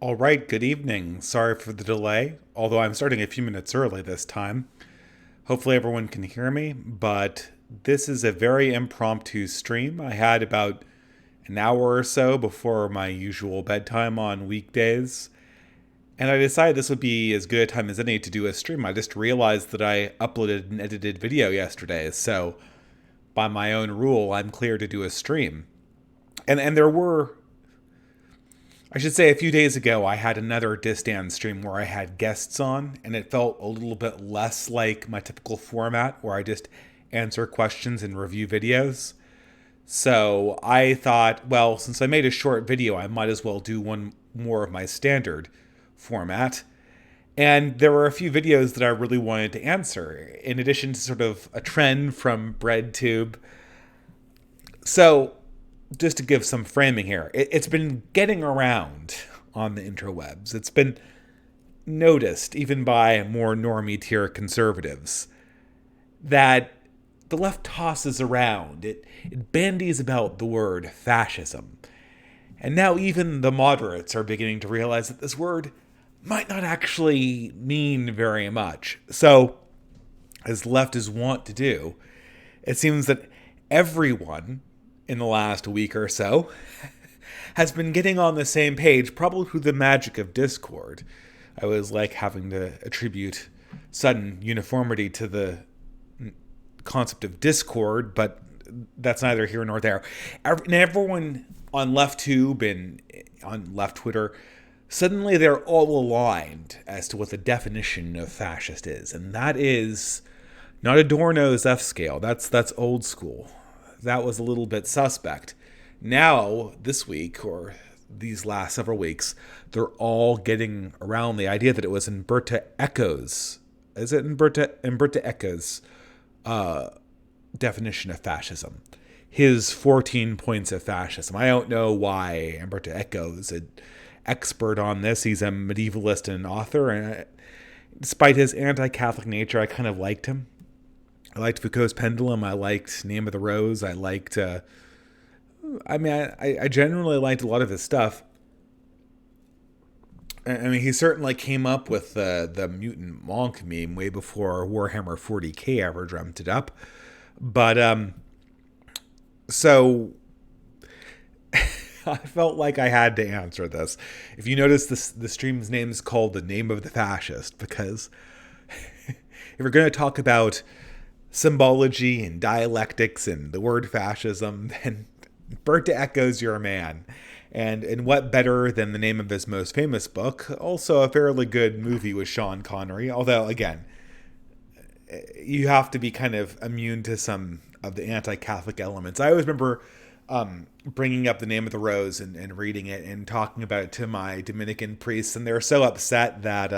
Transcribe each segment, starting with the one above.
All right, good evening. Sorry for the delay, although I'm starting a few minutes early this time. Hopefully, everyone can hear me, but this is a very impromptu stream. I had about an hour or so before my usual bedtime on weekdays, and I decided this would be as good a time as any to do a stream. I just realized that I uploaded an edited video yesterday, so by my own rule, I'm clear to do a stream. And there were I should say a few days ago, I had another DistAns stream where I had guests on, and it felt a little bit less like my typical format where I just answer questions and review videos. So I thought, well, since I made a short video, I might as well do one more of my standard format. And there were a few videos that I really wanted to answer, in addition to sort of a trend from BreadTube. So just to give some framing here, it's been getting around on the interwebs. It's been noticed, even by more normie tier conservatives, that the left tosses around. It bandies about the word fascism. And now even the moderates are beginning to realize that this word might not actually mean very much. So, as left is wont to do, it seems that everyone in the last week or so has been getting on the same page, probably through the magic of Discord. I was like having to attribute sudden uniformity to the concept of Discord, but that's neither here nor there. And everyone on LeftTube and on Left Twitter, suddenly they're all aligned as to what the definition of fascist is. And that is not Adorno's F scale. That's old school. That was a little bit suspect. Now, this week, or these last several weeks, they're all getting around the idea that it was Umberto Eco's, is it Umberto Eco's definition of fascism? His 14 points of fascism. I don't know why Umberto Eco is an expert on this. He's a medievalist and an author, and despite his anti-Catholic nature, I kind of liked him. I liked Foucault's Pendulum. I liked Name of the Rose. I liked, I generally liked a lot of his stuff. I mean, he certainly came up with the mutant monk meme way before Warhammer 40k ever dreamt it up. But, so I felt like I had to answer this. If you notice, the stream's name is called The Name of the Fascist, because if we're going to talk about symbology and dialectics and the word fascism, then Umberto Eco's your man. And what better than the name of his most famous book? Also a fairly good movie with Sean Connery, although, again, you have to be kind of immune to some of the anti-Catholic elements. I always remember bringing up The Name of the Rose and reading it and talking about it to my Dominican priests, and they're so upset that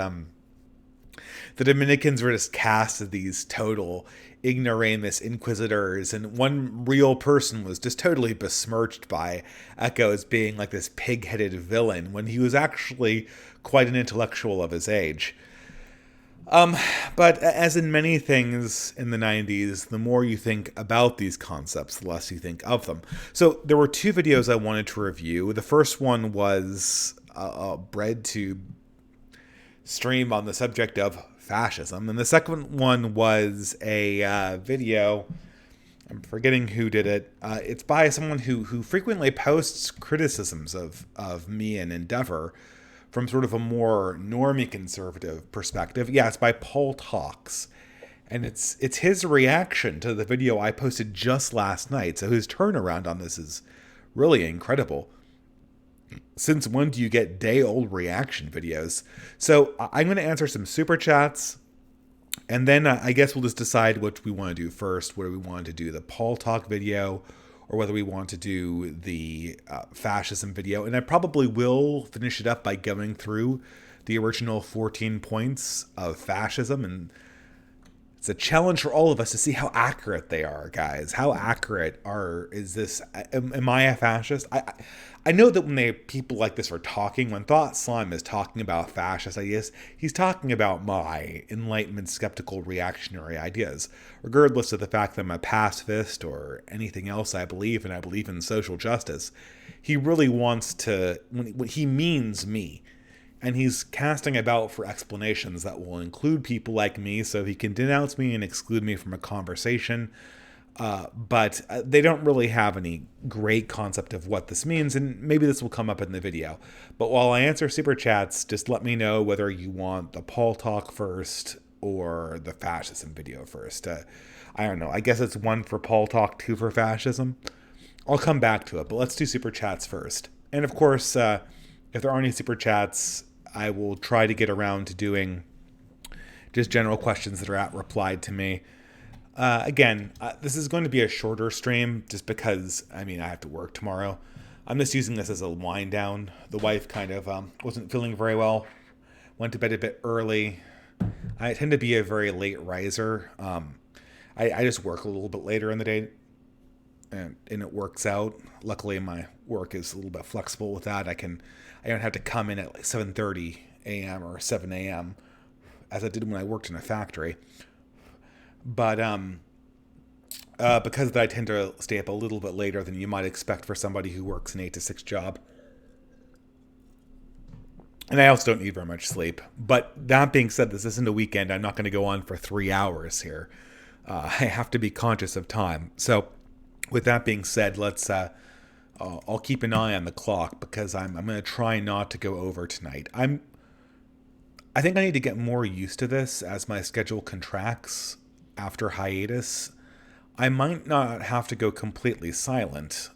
the Dominicans were just cast as these total ignoramus inquisitors, and one real person was just totally besmirched by Eco as being like this pig-headed villain when he was actually quite an intellectual of his age. But as in many things in the 90s, the more you think about these concepts, the less you think of them. So there were two videos I wanted to review. The first one was a BreadTube stream on the subject of fascism, and the second one was a video. I'm forgetting who did it. It's by someone who frequently posts criticisms of me and Endeavor from sort of a more normie conservative perspective. Yeah, it's by Paul Talks, and it's his reaction to the video I posted just last night. So his turnaround on this is really incredible. Since when do you get day-old reaction videos? So I'm going to answer some super chats, and then I guess we'll just decide what we want to do first. Whether we want to do the Paul Talk video, or whether we want to do the fascism video. And I probably will finish it up by going through the original 14 points of fascism. And it's a challenge for all of us to see how accurate they are, guys. How accurate is this? Am I a fascist? I know that when people like this are talking, when Thought Slime is talking about fascist ideas, he's talking about my Enlightenment skeptical reactionary ideas, regardless of the fact that I'm a pacifist or anything else I believe, and I believe in social justice. He really wants to, when he means me, And he's casting about for explanations that will include people like me so he can denounce me and exclude me from a conversation. But they don't really have any great concept of what this means, and maybe this will come up in the video. But while I answer super chats, just let me know whether you want the Paul talk first or the fascism video first. I don't know. I guess it's one for Paul talk, two for fascism. I'll come back to it, but let's do super chats first. And of course, if there aren't any super chats, I will try to get around to doing just general questions that are replied to me. Again, this is going to be a shorter stream just because, I have to work tomorrow. I'm just using this as a wind down. The wife kind of wasn't feeling very well, went to bed a bit early. I tend to be a very late riser. I just work a little bit later in the day, and it works out. Luckily, my work is a little bit flexible with that. I don't have to come in at like 7:30 a.m. or 7 a.m. as I did when I worked in a factory. But because of that, I tend to stay up a little bit later than you might expect for somebody who works an 8 to 6 job. And I also don't need very much sleep. But that being said, this isn't a weekend. I'm not going to go on for 3 hours here. I have to be conscious of time. So with that being said, I'll keep an eye on the clock because I'm going to try not to go over tonight. I think I need to get more used to this as my schedule contracts after hiatus. I might not have to go completely silent.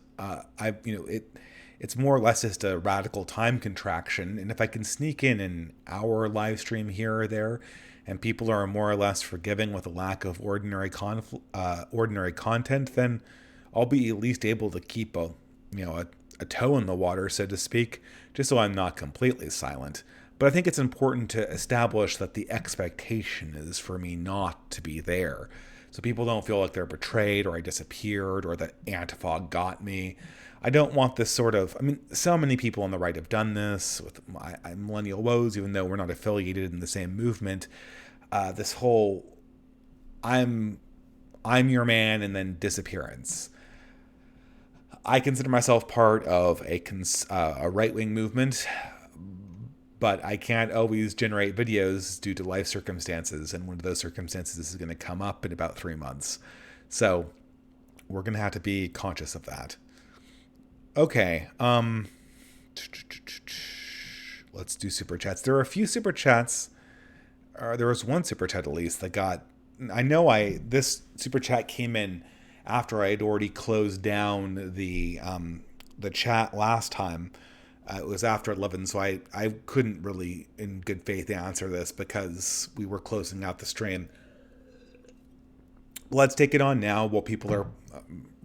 It's more or less just a radical time contraction. And if I can sneak in an hour live stream here or there, and people are more or less forgiving with a lack of ordinary content, then I'll be at least able to keep a toe in the water, so to speak, just so I'm not completely silent. But I think it's important to establish that the expectation is for me not to be there. So people don't feel like they're betrayed or I disappeared or that Antifa got me. I don't want this sort of, so many people on the right have done this with Millennial Woes, even though we're not affiliated in the same movement. This whole, I'm your man and then disappearance. I consider myself part of a right-wing movement, but I can't always generate videos due to life circumstances, and one of those circumstances is going to come up in about 3 months. So we're going to have to be conscious of that. Okay, let's do super chats. There are a few super chats. There was one super chat at least that got. This super chat came in after I had already closed down the chat last time. It was after 11, so I couldn't really, in good faith, answer this because we were closing out the stream. Let's take it on now while people are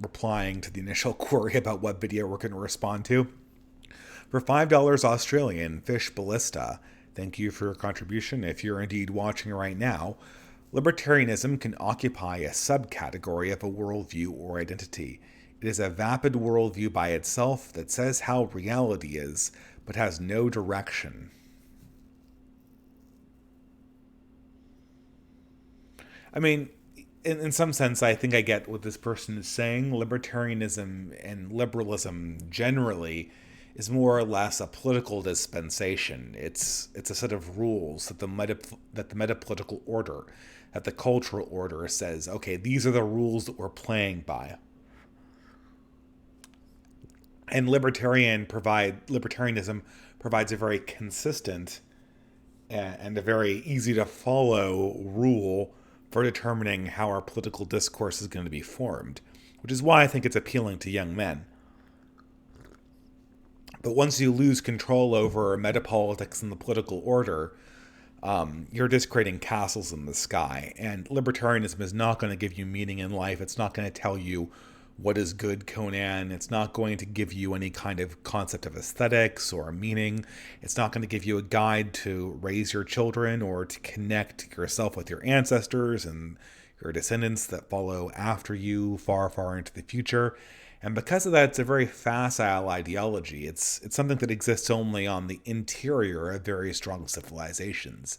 replying to the initial query about what video we're going to respond to. For $5 Australian, Fish Ballista, thank you for your contribution. If you're indeed watching right now, libertarianism can occupy a subcategory of a worldview or identity. It is a vapid worldview by itself that says how reality is, but has no direction. In some sense, I think I get what this person is saying. Libertarianism and liberalism generally is more or less a political dispensation. It's a set of rules that the metapolitical order, that the cultural order says, okay, these are the rules that we're playing by. And libertarianism provides a very consistent and a very easy to follow rule for determining how our political discourse is going to be formed, which is why I think it's appealing to young men. But once you lose control over metapolitics and the political order, you're just creating castles in the sky. And libertarianism is not going to give you meaning in life. It's not going to tell you what is good, Conan. It's not going to give you any kind of concept of aesthetics or meaning. It's not going to give you a guide to raise your children or to connect yourself with your ancestors and your descendants that follow after you far, far into the future. And because of that, it's a very facile ideology. It's something that exists only on the interior of very strong civilizations.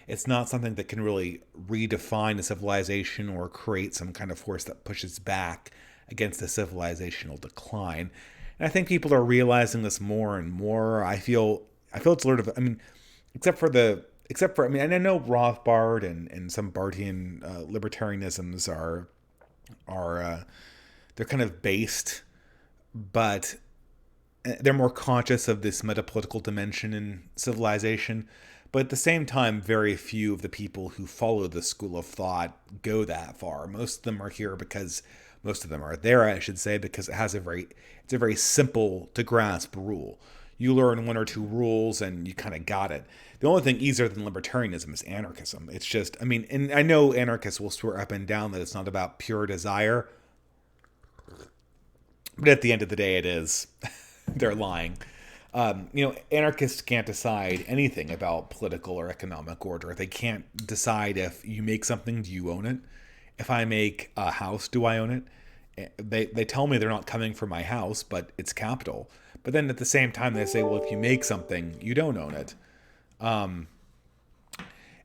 It's not something that can really redefine a civilization or create some kind of force that pushes back against a civilizational decline. And I think people are realizing this more and more. I feel it's sort of, except for I mean, and I know Rothbard and some Barthian libertarianisms are they're kind of based, but they're more conscious of this metapolitical dimension in civilization. But at the same time, very few of the people who follow the school of thought go that far. Most of them are here because most of them are there, I should say, because it's a very simple to grasp rule. You learn one or two rules and you kind of got it. The only thing easier than libertarianism is anarchism. It's just, I mean, and I know anarchists will swear up and down that it's not about pure desire, but at the end of the day, it is. They're lying. Anarchists can't decide anything about political or economic order. They can't decide if you make something, do you own it? If I make a house, do I own it? They tell me they're not coming for my house, but it's capital. But then at the same time, they say, well, if you make something, you don't own it.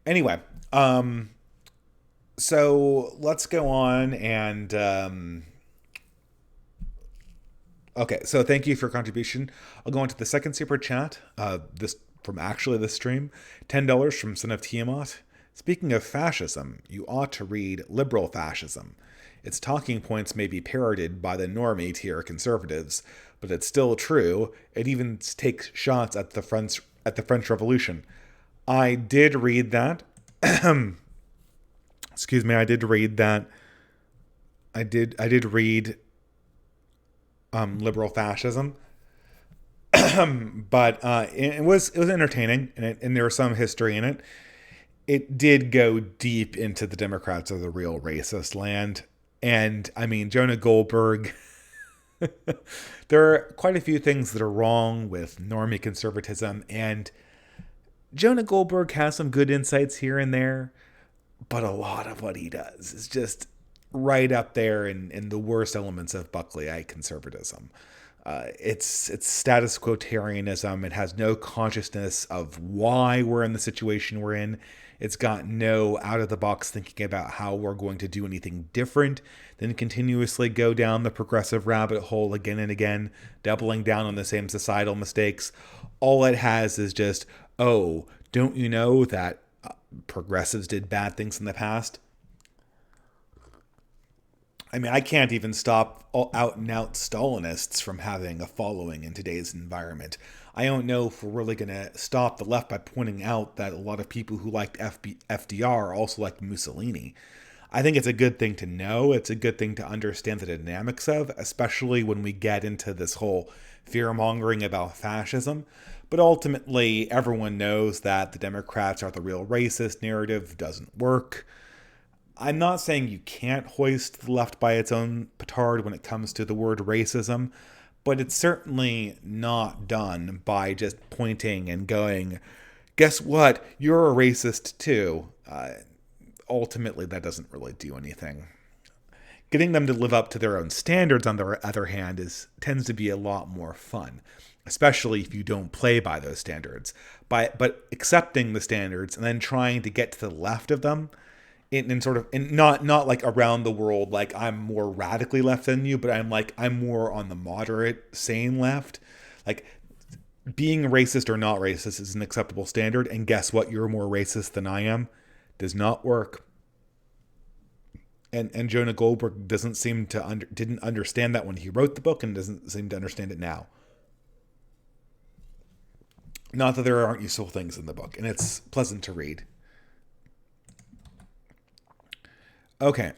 Anyway, so let's go on and okay, so thank you for your contribution. I'll go on to the second super chat. This from actually the stream, $10 from Son of Tiamat. Speaking of fascism, you ought to read Liberal Fascism. Its talking points may be parroted by the normie tier conservatives, but it's still true. It even takes shots at the French Revolution. I did read that. Excuse me, I did read that. I did read liberal fascism, but it was entertaining, and there was some history in it. It did go deep into the Democrats are the real racist land, and I mean Jonah Goldberg. There are quite a few things that are wrong with normie conservatism, and Jonah Goldberg has some good insights here and there, but a lot of what he does is just right up there in the worst elements of Buckleyite conservatism. It's status quotarianism. It has no consciousness of why we're in the situation we're in. It's got no out-of-the-box thinking about how we're going to do anything different than continuously go down the progressive rabbit hole again and again, doubling down on the same societal mistakes. All it has is just, oh, don't you know that progressives did bad things in the past? I mean, I can't even stop all out and out Stalinists from having a following in today's environment. I don't know if we're really going to stop the left by pointing out that a lot of people who liked FDR also liked Mussolini. I think it's a good thing to know. It's a good thing to understand the dynamics of, especially when we get into this whole fear-mongering about fascism. But ultimately, everyone knows that the Democrats are the real racist narrative doesn't work. I'm not saying you can't hoist the left by its own petard when it comes to the word racism, but it's certainly not done by just pointing and going, guess what, you're a racist too. Ultimately, that doesn't really do anything. Getting them to live up to their own standards, on the other hand, tends to be a lot more fun, especially if you don't play by those standards. But accepting the standards and then trying to get to the left of them, in sort of, in not like around the world, like I'm more radically left than you, but I'm more on the moderate, sane left. Like being racist or not racist is an acceptable standard, and guess what? You're more racist than I am. Does not work. And Jonah Goldberg didn't understand that when he wrote the book, and doesn't seem to understand it now. Not that there aren't useful things in the book, and it's pleasant to read. Okay.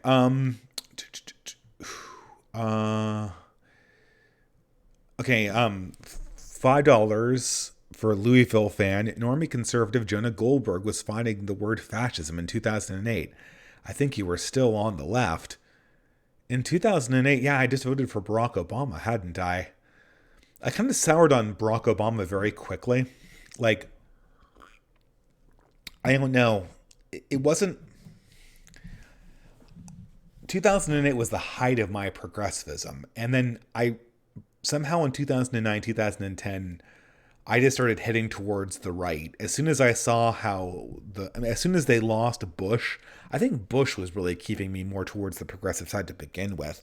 Okay. $5 for a Louisville fan. Normie conservative Jonah Goldberg was finding the word fascism in 2008. I think you were still on the left. In 2008, yeah, I just voted for Barack Obama, hadn't I? I kind of soured on Barack Obama very quickly. Like, I don't know. It wasn't. 2008 was the height of my progressivism. And then somehow in 2009, 2010, I just started heading towards the right. As soon as I saw as soon as they lost Bush, I think Bush was really keeping me more towards the progressive side to begin with.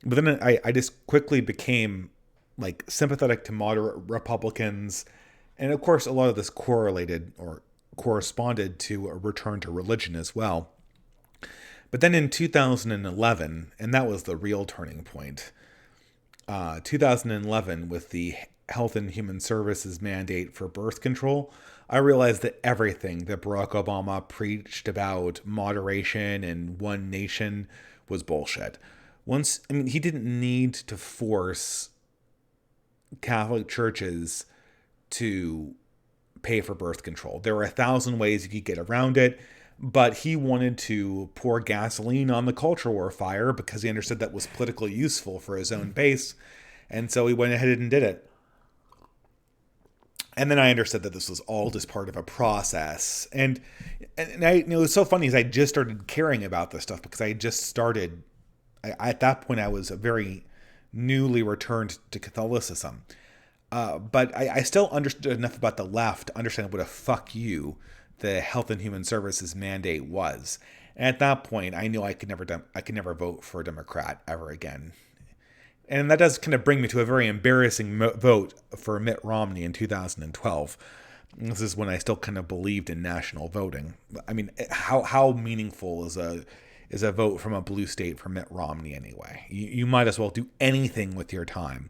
But then I just quickly became like sympathetic to moderate Republicans And of course, a lot of this correlated or corresponded to a return to religion as well. But then in 2011, and that was the real turning point, 2011, with the Health and Human Services mandate for birth control, I realized that everything that Barack Obama preached about moderation and one nation was bullshit. He didn't need to force Catholic churches to pay for birth control. There were 1,000 ways you could get around it, but he wanted to pour gasoline on the culture war fire because he understood that was politically useful for his own base, and so he went ahead and did it. And then I understood that this was all just part of a process. And it was so funny is I just started caring about this stuff because I just started, at that point I was a very newly returned to Catholicism. But I still understood enough about the left to understand what a fuck you the Health and Human Services mandate was. And at that point, I knew I could never vote for a Democrat ever again. And that does kind of bring me to a very embarrassing vote for Mitt Romney in 2012. This is when I still kind of believed in national voting. I mean, how meaningful is a vote from a blue state for Mitt Romney anyway? You might as well do anything with your time.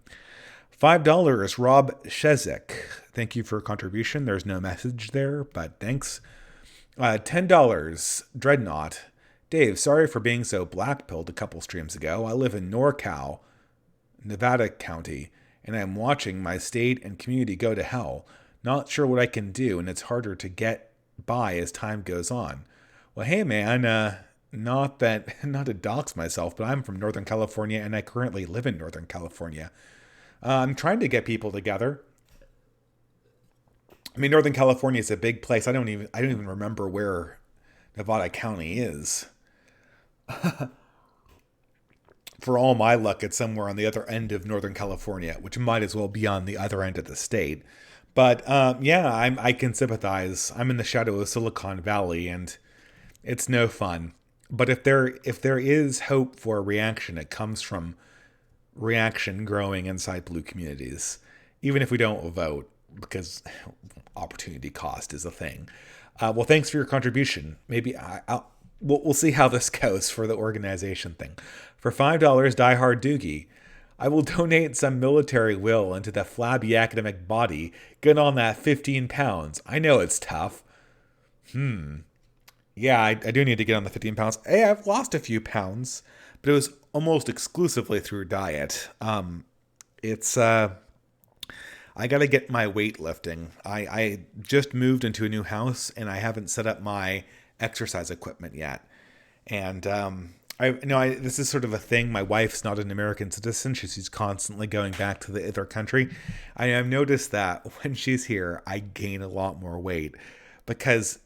$5, Rob Shezik. Thank you for a contribution. There's no message there, but thanks. $10, Dreadnought. Dave, sorry for being so black-pilled a couple streams ago. I live in NorCal, Nevada County, and I'm watching my state and community go to hell. Not sure what I can do, and it's harder to get by as time goes on. Well, hey man, not to dox myself, but I'm from Northern California, and I currently live in Northern California. I'm trying to get people together. I mean, Northern California is a big place. I don't even remember where Nevada County is. For all my luck, it's somewhere on the other end of Northern California, which might as well be on the other end of the state. But yeah, I can sympathize. I'm in the shadow of Silicon Valley, and it's no fun. But if there is hope for a reaction, it comes from reaction growing inside blue communities, even if we don't vote, because opportunity cost is a thing. Well, thanks for your contribution. Maybe we'll see how this goes for the organization thing. For $5, Die Hard Doogie. I will donate some military will into the flabby academic body. Get on that 15 pounds. I know it's tough. Yeah, I do need to get on the 15 pounds. Hey, I've lost a few pounds, but it was almost exclusively through diet. I got to get my weightlifting. I just moved into a new house, and I haven't set up my exercise equipment yet. And this is sort of a thing. My wife's not an American citizen. She's constantly going back to the other country. I've noticed that when she's here, I gain a lot more weight because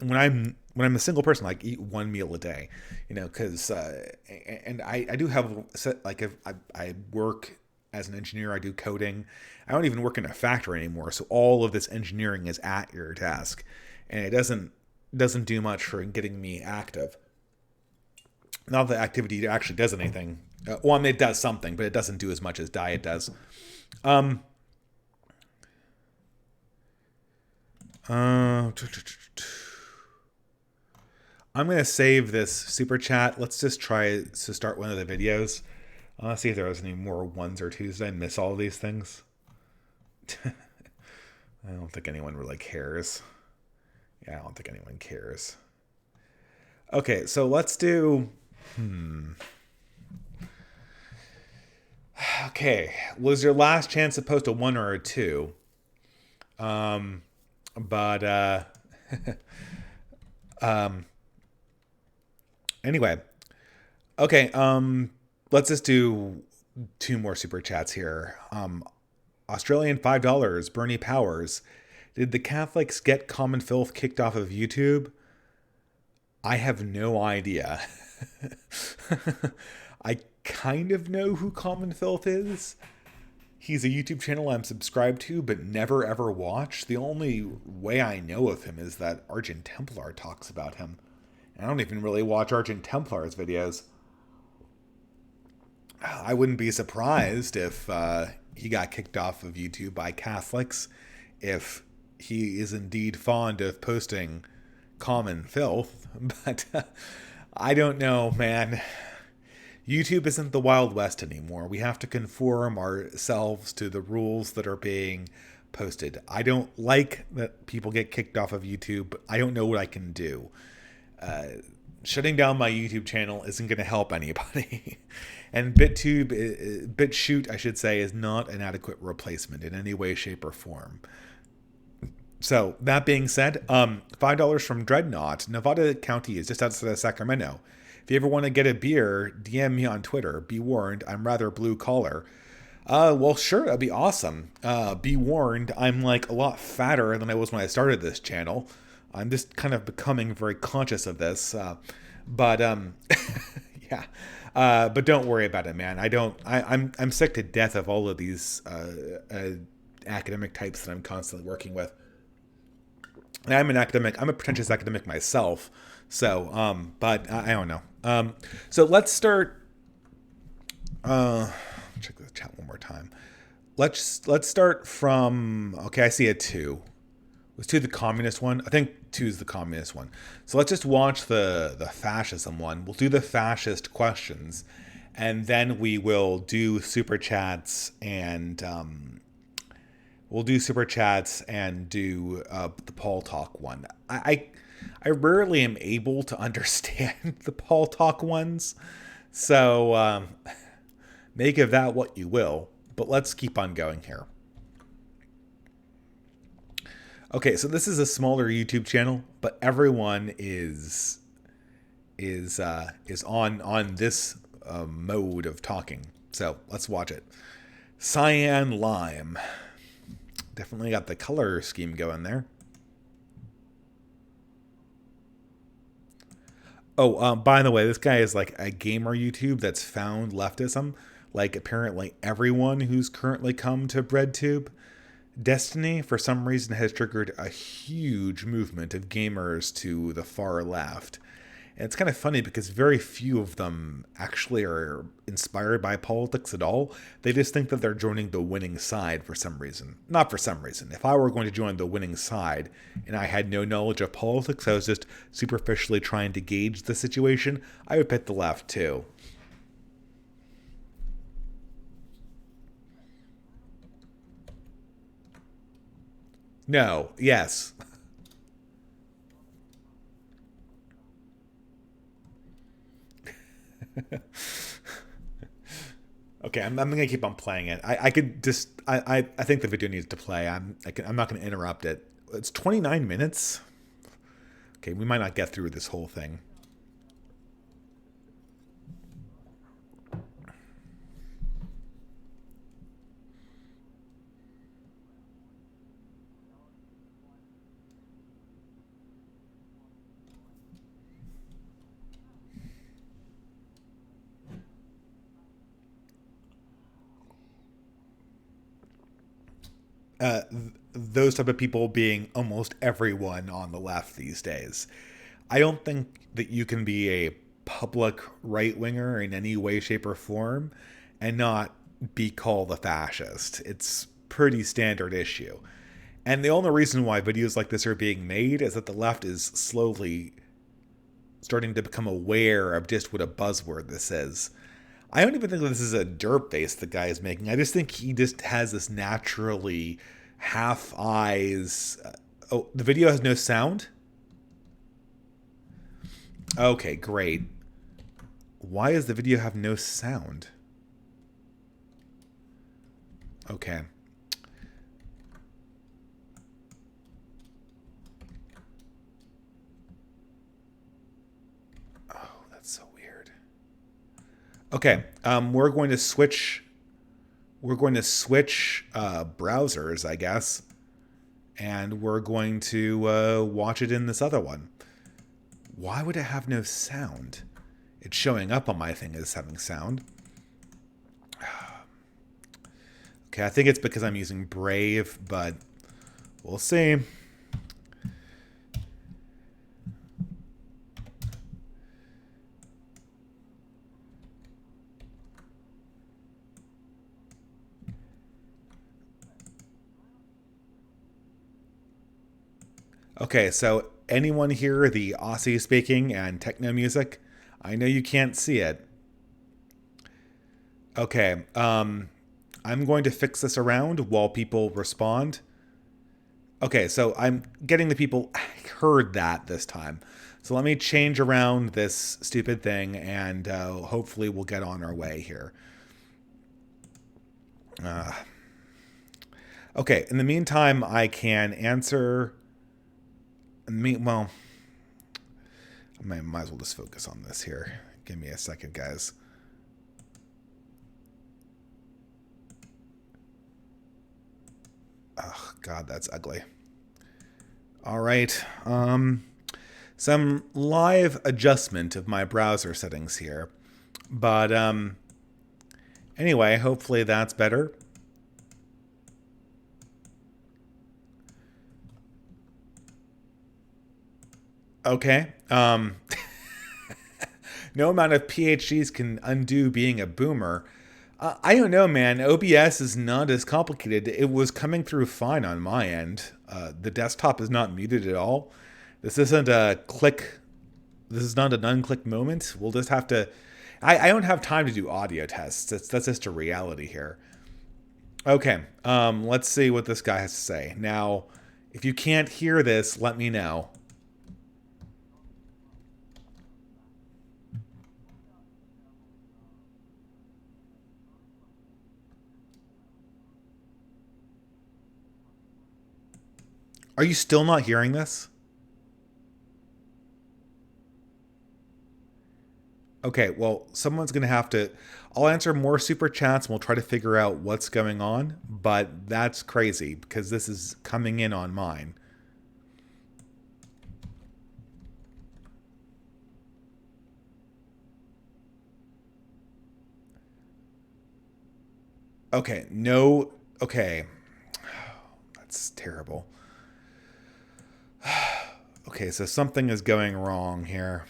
when I'm a single person, like eat one meal a day, because and I do have like if I work as an engineer, I do coding. I don't even work in a factory anymore, so all of this engineering is at your desk, and it doesn't do much for getting me active. Not that activity actually does anything. It does something, but it doesn't do as much as diet does. I'm going to save this super chat. Let's just try to start one of the videos. Let's see if there was any more ones or twos. Did I miss all of these things? I don't think anyone really cares. Yeah, I don't think anyone cares. Okay, so let's do... Okay, was your last chance to post a 1 or a 2? Anyway. Okay, let's just do 2 more super chats here. Australian $5, Bernie Powers. Did the Catholics get Common Filth kicked off of YouTube? I have no idea. I kind of know who Common Filth is. He's a YouTube channel I'm subscribed to, but never ever watch. The only way I know of him is that Argent Templar talks about him. I don't even really watch Argent Templar's videos. I wouldn't be surprised if he got kicked off of YouTube by Catholics. if he is indeed fond of posting common filth. But I don't know, man. YouTube isn't the Wild West anymore. We have to conform ourselves to the rules that are being posted. I don't like that people get kicked off of YouTube, but I don't know what I can do. Shutting down my YouTube channel isn't going to help anybody. And BitChute, I should say, is not an adequate replacement in any way, shape, or form. So, that being said, $5 from Dreadnought. Nevada County is just outside of Sacramento. If you ever want to get a beer, DM me on Twitter. Be warned, I'm rather blue collar. Well, sure, that'd be awesome. Be warned, I'm like a lot fatter than I was when I started this channel. I'm just kind of becoming very conscious of this. But yeah. But don't worry about it, man. I'm sick to death of all of these academic types that I'm constantly working with. And I'm an academic. I'm a pretentious academic myself. So, but I don't know. So let's start. Check the chat one more time. Let's start from. Okay, I see a 2. Was 2 the communist one? I think 2 is the communist one. So let's just watch the fascism one. We'll do the fascist questions, and then we will do super chats and do the Paul Talk one. I rarely am able to understand the Paul Talk ones, so make of that what you will. But let's keep on going here. Okay, so this is a smaller YouTube channel, but everyone is on this mode of talking. So let's watch it. Cyan Lime. Definitely got the color scheme going there. Oh, by the way, this guy is like a gamer YouTube that's found leftism. Like apparently everyone who's currently come to BreadTube. Destiny, for some reason, has triggered a huge movement of gamers to the far left. And it's kind of funny because very few of them actually are inspired by politics at all. They just think that they're joining the winning side for some reason. Not for some reason. If I were going to join the winning side and I had no knowledge of politics, I was just superficially trying to gauge the situation, I would pick the left too. No, yes. Okay, I'm going to keep on playing it. I could just, I think the video needs to play. I'm not going to interrupt it. It's 29 minutes. Okay, we might not get through this whole thing. Those type of people being almost everyone on the left these days. I don't think that you can be a public right-winger in any way, shape, or form and not be called a fascist. It's pretty standard issue. And the only reason why videos like this are being made is that the left is slowly starting to become aware of just what a buzzword this is. I don't even think this is a derp face the guy is making. I just think he just has this naturally half eyes. Oh, the video has no sound? Okay, great. Why does the video have no sound? Okay. Oh, that's so weird. Okay, we're going to switch browsers, I guess, and we're going to watch it in this other one. Why would it have no sound? It's showing up on my thing as having sound. Okay, I think it's because I'm using Brave, but we'll see. Okay, so anyone hear the Aussie speaking and techno music? I know you can't see it. Okay, I'm going to fix this around while people respond. Okay, so I'm getting the people heard that this time. So let me change around this stupid thing and hopefully we'll get on our way here. Okay, in the meantime, I can answer. Well, I might as well just focus on this here. Give me a second, guys. Oh, God, that's ugly. All right. Some live adjustment of my browser settings here. But anyway, hopefully that's better. Okay. No amount of PhDs can undo being a boomer. I don't know, man. OBS is not as complicated. It was coming through fine on my end. The desktop is not muted at all. This isn't a click. This is not an unclick moment. We'll just have to. I don't have time to do audio tests. That's just a reality here. Okay. Let's see what this guy has to say. Now, if you can't hear this, let me know. Are you still not hearing this? Okay, well, someone's going to have to. I'll answer more super chats and we'll try to figure out what's going on, but that's crazy because this is coming in on mine. Okay, no. Okay. That's terrible. Okay, so something is going wrong here.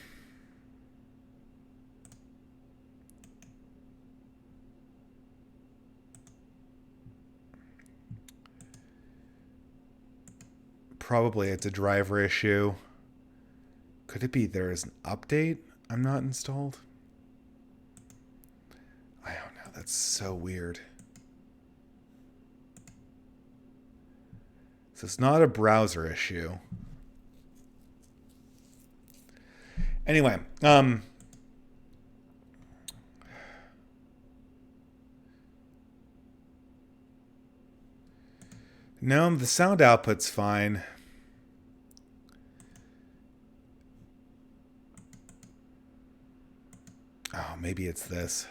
Probably it's a driver issue. Could it be there is an update I'm not installed? I don't know. That's so weird. So it's not a browser issue. Anyway, no, the sound output's fine. Oh, maybe it's this.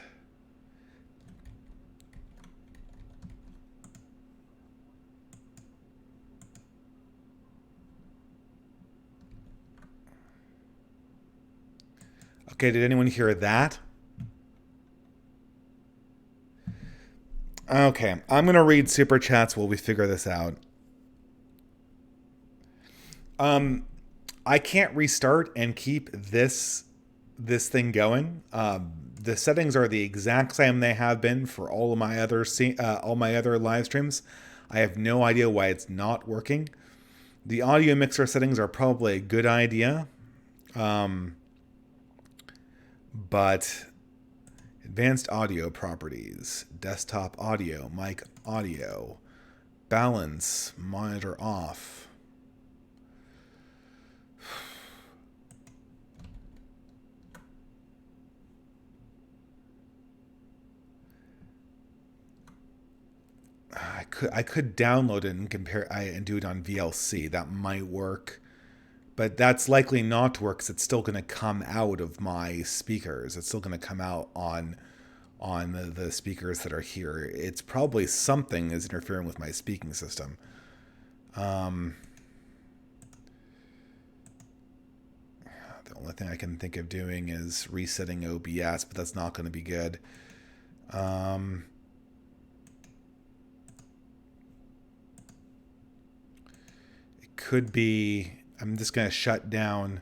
Okay, did anyone hear that? Okay, I'm going to read super chats while we figure this out. I can't restart and keep this thing going. The settings are the exact same they have been for all my other live streams. I have no idea why it's not working. The audio mixer settings are probably a good idea, but advanced audio properties, desktop audio, mic audio, balance, monitor off. I could download it and compare and do it on VLC. That might work, but that's likely not to work because it's still going to come out of my speakers. It's still going to come out on the speakers that are here. It's probably something is interfering with my speaking system. The only thing I can think of doing is resetting OBS, but that's not going to be good. Could be. I'm just going to shut down.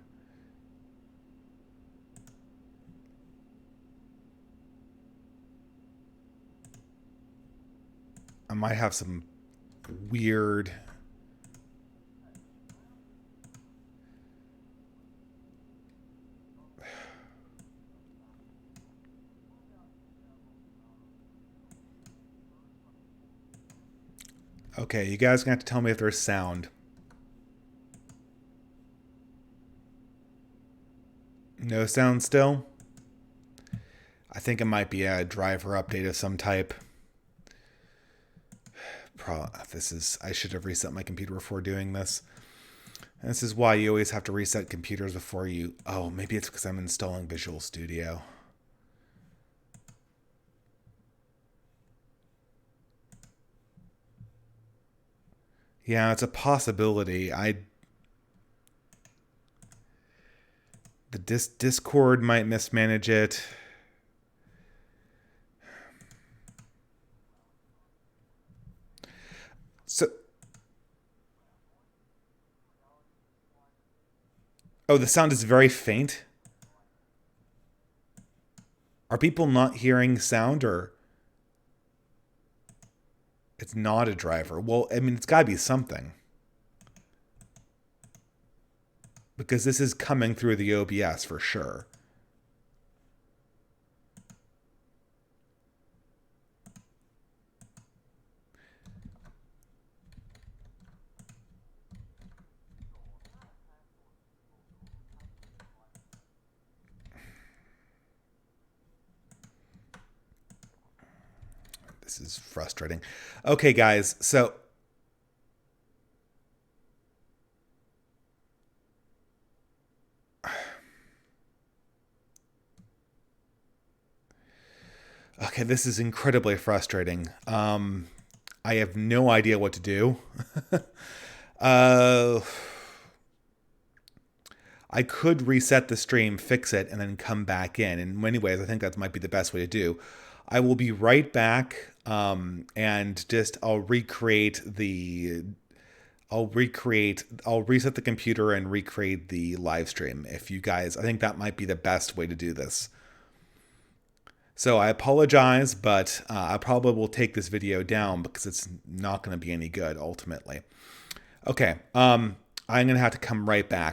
I might have some weird. Okay, you guys are going to have to tell me if there's sound. No sound still? I think it might be a driver update of some type. I should have reset my computer before doing this. And this is why you always have to reset computers before you... Oh, maybe it's because I'm installing Visual Studio. Yeah, it's a possibility. The Discord might mismanage it. So, oh, the sound is very faint. Are people not hearing sound, or it's not a driver? Well, I mean, it's got to be something. Because this is coming through the OBS for sure. This is frustrating. Okay, guys, so... Okay, this is incredibly frustrating. I have no idea what to do. uh, I could reset the stream, fix it, and then come back in. In many ways, I think that might be the best way to do. I will be right back, and just I'll reset the computer and recreate the live stream. If you guys, I think that might be the best way to do this. So I apologize, but I probably will take this video down because it's not going to be any good ultimately. Okay, I'm going to have to come right back.